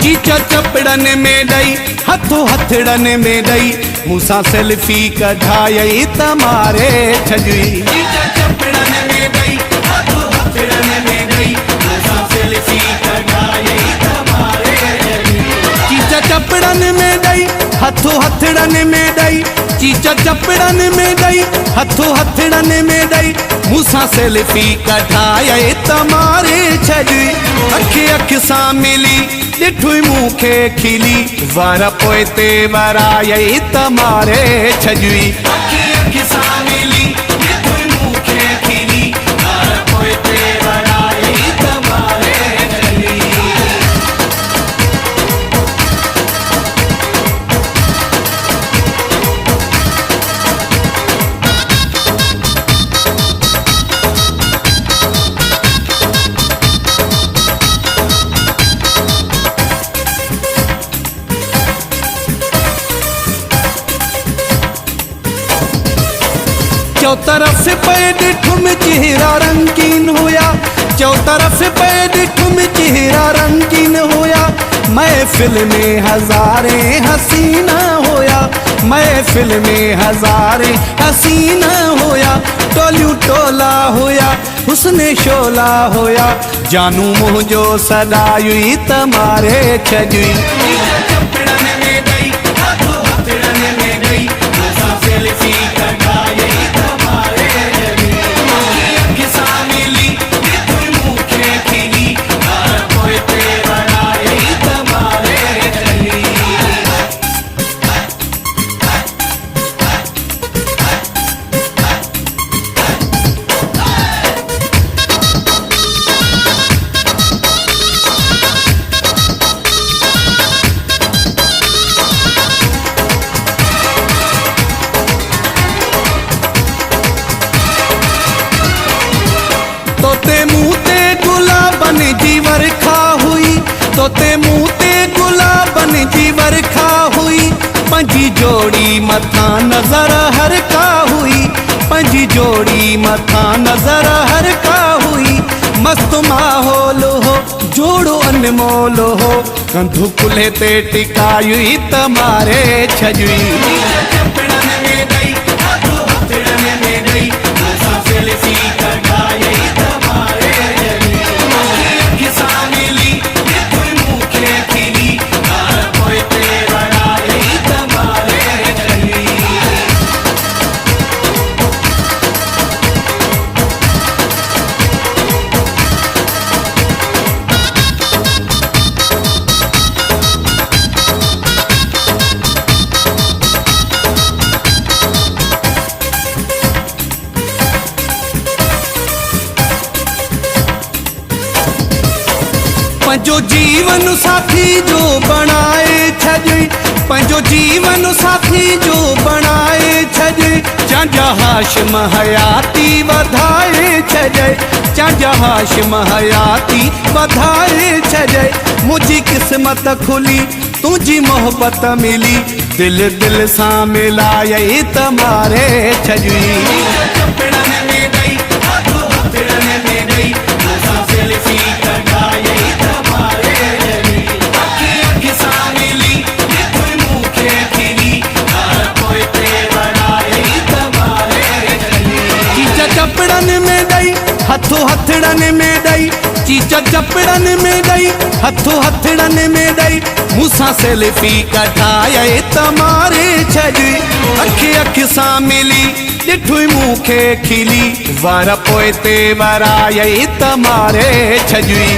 चीचा चपड़न में दई हथो हथड़न में दई मूसा सेल्फी कढाई तमारे छजुई। चीचा चपड़न में दई हथो हथड़न में दई मूसा सेल्फी कढाई तमारे छजुई। चीचा चपड़न में दई हथो हथड़न में दई चीचा चपड़न में दई हथो हथड़न में दई मूसा सेल्फी कढाई तमारे छजुई। अखि अखि सां मिली ॾिठुई मूंखे खिली वार पोइते वराई तमारे छजुई। अखि अखि सां मिली ॾिठुई मूंखे खिली वार पोइते वराई तमारे छजुई। चौतरफ पे डिठुम चेहरा रंगीन होया चौतरफ पे डिठुम चेहरा रंगीन होया महफिल में हजारे हसीना होया महफिल में हजारे हसीना होया टोलियूं टोला होया हुस्ने शोला होया जानू मुझो सदायुई तमारे छजुई। तोते मुँह ते गुलाबन जी वर्खा हुई तोते मुँह ते गुलाबन जी वर्खा हुई पंजी जोड़ी मथा नजर हर का हुई पंजी जोड़ी मथा नजर हर का हुई मस्त माहौल हो जोड़ो अनमोल हो कंधु कुल्हे ते टिकायुई तमारे छजुई। पंजो जीवन साथी जो बनाए छजुई पंजो जीवन साथी जो बनाए छजुई चांजा हाशिम हयाती वधाए छजय चांजा हाशिम हयाती वधाए छजय मुझी किस्मत खुली तुझी मोहब्बत मिली दिल दिल सां मिलाए तमारे छजुई। चपड़न में दई हथो हथड़न में दई चीचा चपड़न में दई हथो हथड़न में दई मूसा सेल्फी कढाई तमारे छजुई। अखि अखि सां मिली ॾिठुई मूंखे खिली वार पोइते वराई तमारे छजुई।